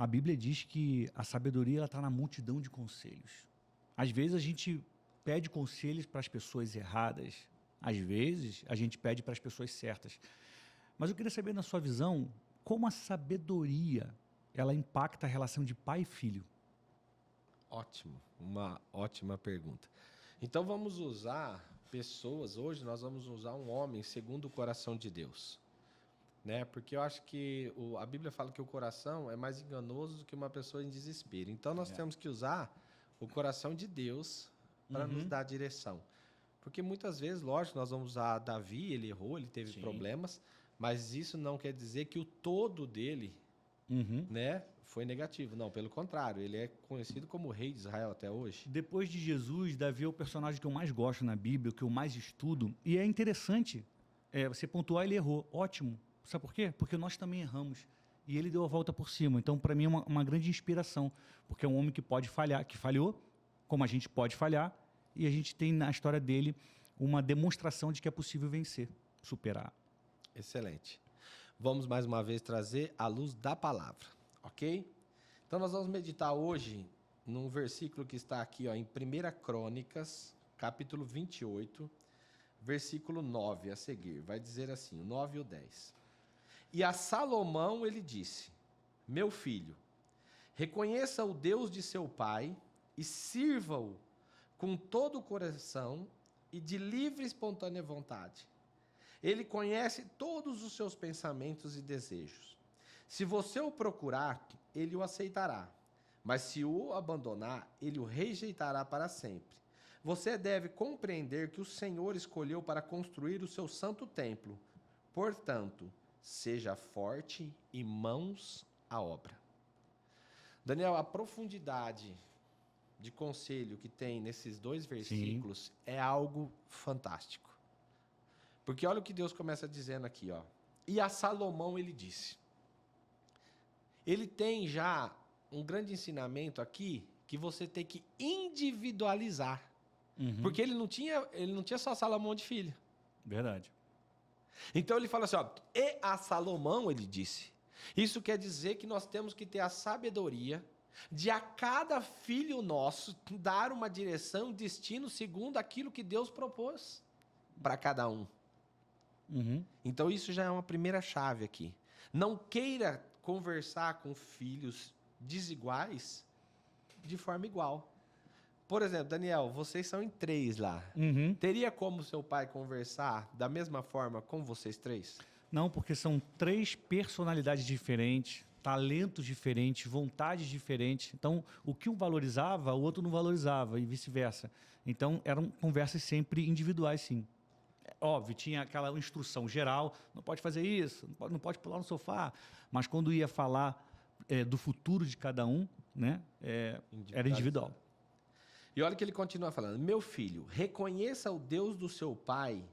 A Bíblia diz que a sabedoria está na multidão de conselhos. Às vezes a gente pede conselhos para as pessoas erradas. Às vezes a gente pede para as pessoas certas. Mas eu queria saber, na sua visão, como a sabedoria ela impacta a relação de pai e filho. Ótimo, uma ótima pergunta. Então vamos usar pessoas, hoje nós vamos usar um homem segundo o coração de Deus. Né? Porque eu acho que a Bíblia fala que o coração é mais enganoso do que uma pessoa em desespero. Então nós temos que usar o coração de Deus para nos dar direção. Porque muitas vezes, lógico, nós vamos usar Davi, ele errou, ele teve problemas, mas isso não quer dizer que o todo dele né, foi negativo. Não, pelo contrário, ele é conhecido como o rei de Israel até hoje. Depois de Jesus, Davi é o personagem que eu mais gosto na Bíblia, que eu mais estudo. E é interessante, você pontuar, ele errou. Ótimo. Sabe por quê? Porque nós também erramos. E ele deu a volta por cima. Então, para mim, é uma grande inspiração. Porque é um homem que pode falhar, que falhou, como a gente pode falhar. E a gente tem na história dele uma demonstração de que é possível vencer, superar. Excelente. Vamos mais uma vez trazer a luz da palavra, ok? Então nós vamos meditar hoje num versículo que está aqui ó, em 1 Crônicas, capítulo 28, versículo 9 a seguir. Vai dizer assim, o 9 e o 10. E a Salomão ele disse, meu filho, reconheça o Deus de seu pai e sirva-o com todo o coração e de livre e espontânea vontade. Ele conhece todos os seus pensamentos e desejos. Se você o procurar, ele o aceitará. Mas se o abandonar, ele o rejeitará para sempre. Você deve compreender que o Senhor escolheu para construir o seu santo templo. Portanto, seja forte e mãos à obra. Daniel, a profundidade de conselho que tem nesses dois versículos é algo fantástico. Porque olha o que Deus começa dizendo aqui, ó. E a Salomão ele disse. Ele tem já um grande ensinamento aqui que você tem que individualizar. Porque ele não tinha só Salomão de filho. Verdade. Então ele fala assim, ó, e a Salomão ele disse. Isso quer dizer que nós temos que ter a sabedoria de a cada filho nosso dar uma direção, destino segundo aquilo que Deus propôs para cada um. Então isso já é uma primeira chave aqui. Não queira conversar com filhos desiguais de forma igual. Por exemplo, Daniel, vocês são em 3 lá. Teria como seu pai conversar da mesma forma com vocês 3? Não, porque são 3 personalidades diferentes, talentos diferentes, vontades diferentes. Então, o que um valorizava, o outro não valorizava e vice-versa. Então, eram conversas sempre individuais, sim. Óbvio, tinha aquela instrução geral, não pode fazer isso, não pode pular no sofá. Mas quando ia falar do futuro de cada um, né, era individual. E olha que ele continua falando, meu filho, reconheça o Deus do seu pai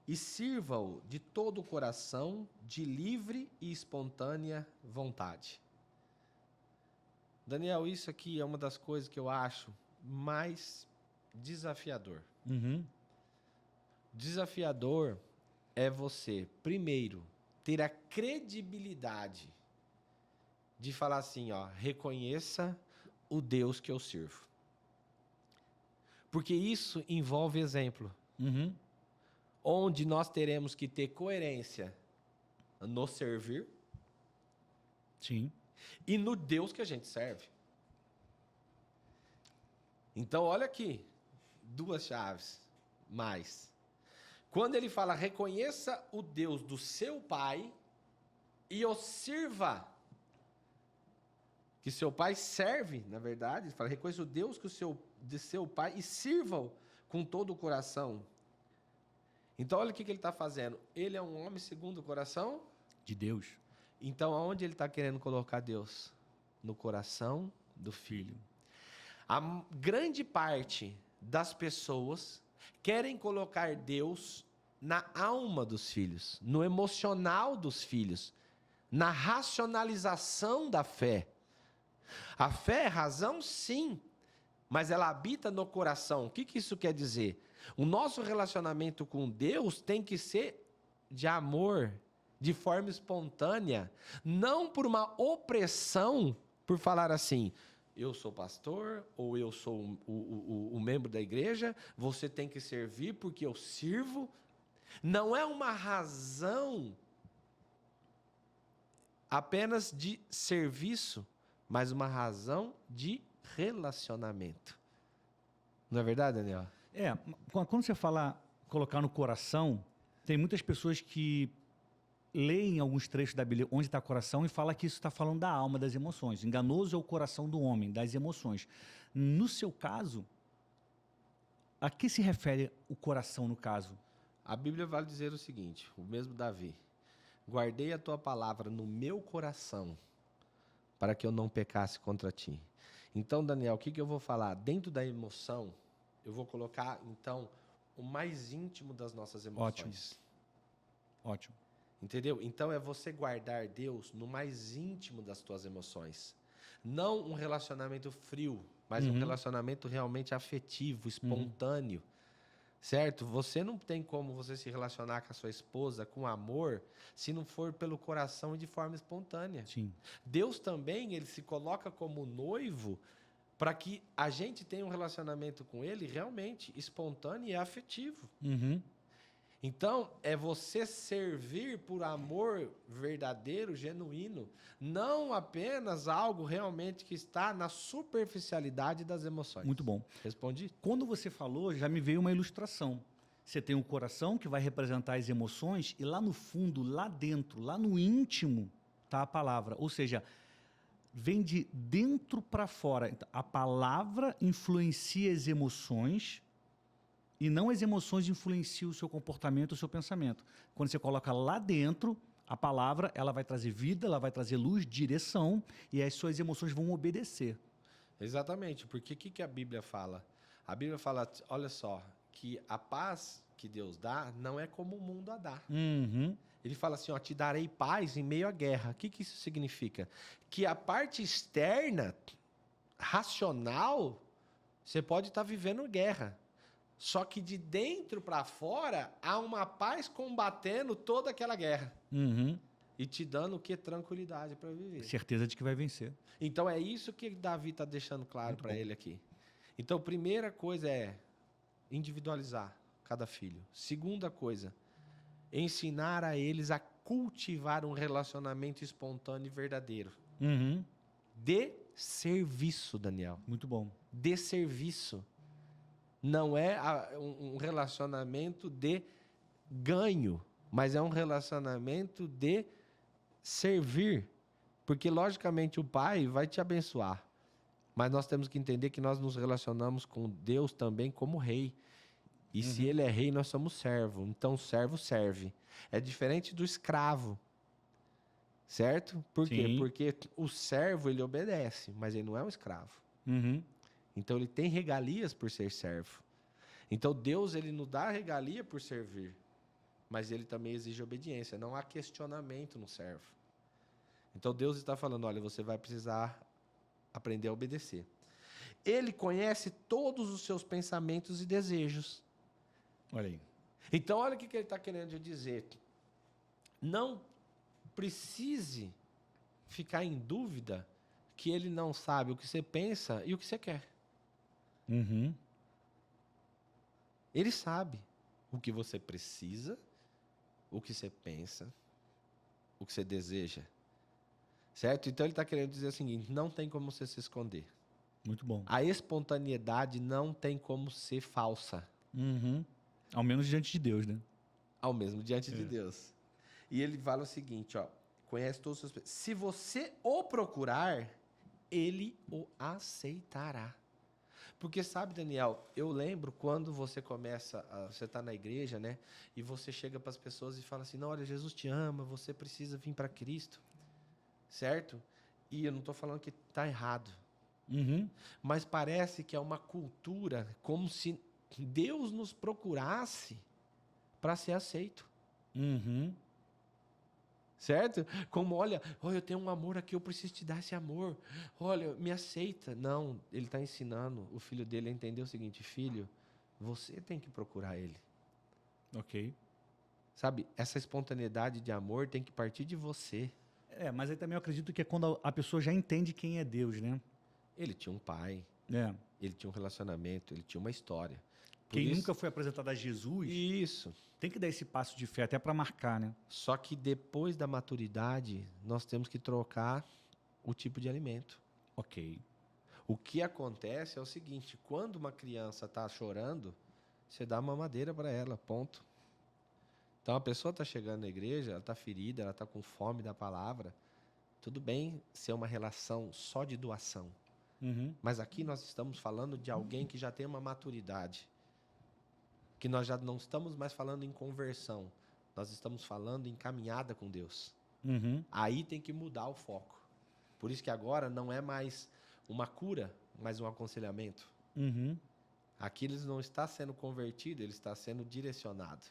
e sirva-o de todo o coração, de livre e espontânea vontade. Daniel, isso aqui é uma das coisas que eu acho mais desafiador. Desafiador é você, primeiro, ter a credibilidade de falar assim, ó, reconheça o Deus que eu sirvo. Porque isso envolve exemplo. Onde nós teremos que ter coerência no servir. Sim. E no Deus que a gente serve. Então, olha aqui, 2 chaves mais. Quando ele fala, reconheça o Deus do seu pai e o sirva. Que seu pai serve, na verdade. Ele fala, reconheça o Deus de seu pai e sirva-o com todo o coração. Então, olha o que ele está fazendo. Ele é um homem segundo o coração de Deus. Então, aonde ele está querendo colocar Deus? No coração do filho. A grande parte das pessoas querem colocar Deus na alma dos filhos, no emocional dos filhos, na racionalização da fé. A fé é razão, sim, mas ela habita no coração. O que isso quer dizer? O nosso relacionamento com Deus tem que ser de amor, de forma espontânea, não por uma opressão por falar assim, eu sou pastor, ou eu sou o membro da igreja, você tem que servir porque eu sirvo. Não é uma razão apenas de serviço, mas uma razão de relacionamento. Não é verdade, Daniel? Quando você fala colocar no coração, tem muitas pessoas que leem alguns trechos da Bíblia onde está o coração e fala que isso está falando da alma, das emoções. Enganoso é o coração do homem, das emoções. No seu caso, a que se refere o coração no caso? A Bíblia vai dizer o seguinte, o mesmo Davi: guardei a tua palavra no meu coração, para que eu não pecasse contra ti. Então, Daniel, o que eu vou falar? Dentro da emoção, eu vou colocar, então, o mais íntimo das nossas emoções. Ótimo. Entendeu? Então, é você guardar Deus no mais íntimo das tuas emoções. Não um relacionamento frio, mas um relacionamento realmente afetivo, espontâneo. Certo? Você não tem como você se relacionar com a sua esposa com amor se não for pelo coração e de forma espontânea. Sim. Deus também, ele se coloca como noivo para que a gente tenha um relacionamento com ele realmente espontâneo e afetivo. Então, é você servir por amor verdadeiro, genuíno, não apenas algo realmente que está na superficialidade das emoções. Muito bom. Respondi? Quando você falou, já me veio uma ilustração. Você tem um coração que vai representar as emoções e lá no fundo, lá dentro, lá no íntimo, está a palavra. Ou seja, vem de dentro para fora. A palavra influencia as emoções e não as emoções influenciam o seu comportamento, o seu pensamento. Quando você coloca lá dentro, a palavra, ela vai trazer vida, ela vai trazer luz, direção, e as suas emoções vão obedecer. Exatamente, porque o que a Bíblia fala? A Bíblia fala, olha só, que a paz que Deus dá não é como o mundo a dá. Ele fala assim, ó, te darei paz em meio à guerra. O que isso significa? Que a parte externa, racional, você pode estar vivendo guerra. Só que de dentro para fora, há uma paz combatendo toda aquela guerra. E te dando o que? Tranquilidade para viver. Certeza de que vai vencer. Então é isso que Davi está deixando claro para ele aqui. Então, primeira coisa é individualizar cada filho. Segunda coisa, ensinar a eles a cultivar um relacionamento espontâneo e verdadeiro. De serviço, Daniel. Muito bom. De serviço. Não é um relacionamento de ganho, mas é um relacionamento de servir. Porque, logicamente, o Pai vai te abençoar. Mas nós temos que entender que nós nos relacionamos com Deus também como rei. E se ele é rei, nós somos servo. Então, o servo serve. É diferente do escravo. Certo? Por quê? Porque o servo, ele obedece, mas ele não é um escravo. Então, ele tem regalias por ser servo. Então, Deus, ele nos dá regalia por servir. Mas ele também exige obediência. Não há questionamento no servo. Então, Deus está falando, olha, você vai precisar aprender a obedecer. Ele conhece todos os seus pensamentos e desejos. Olha aí. Então, olha o que ele está querendo dizer. Não precise ficar em dúvida que ele não sabe o que você pensa e o que você quer. Ele sabe o que você precisa, o que você pensa, o que você deseja. Certo? Então ele está querendo dizer o seguinte, não tem como você se esconder. Muito bom. A espontaneidade não tem como ser falsa. Ao menos diante de Deus, né? Ao mesmo diante de Deus. E ele fala o seguinte, ó, conhece todos os seus... Se você o procurar, ele o aceitará. Porque sabe, Daniel, eu lembro quando você começa, você está na igreja, né? E você chega para as pessoas e fala assim, não, olha, Jesus te ama, você precisa vir para Cristo. Certo? E eu não estou falando que está errado. Mas parece que é uma cultura como se Deus nos procurasse para ser aceito. Certo? Como, olha, eu tenho um amor aqui, eu preciso te dar esse amor. Olha, me aceita. Não, ele está ensinando o filho dele a entender o seguinte, filho, você tem que procurar ele. Ok. Sabe, essa espontaneidade de amor tem que partir de você. Mas aí também eu acredito que é quando a pessoa já entende quem é Deus, né? Ele tinha um pai, É. ele tinha um relacionamento, ele tinha uma história. Por Quem isso- nunca foi apresentado a Jesus Isso. tem que dar esse passo de fé até para marcar, né? Só que depois da maturidade, nós temos que trocar o tipo de alimento. Ok. O que acontece é o seguinte, quando uma criança está chorando, você dá mamadeira para ela, ponto. Então a pessoa está chegando na igreja, ela está ferida, ela está com fome da palavra. Tudo bem ser uma relação só de doação. Uhum. Mas aqui nós estamos falando de alguém que já tem uma maturidade. Que nós já não estamos mais falando em conversão. Nós estamos falando em caminhada com Deus. Uhum. Aí tem que mudar o foco. Por isso que agora não é mais uma cura, mas um aconselhamento. Uhum. Aqui ele não está sendo convertido, ele está sendo direcionado.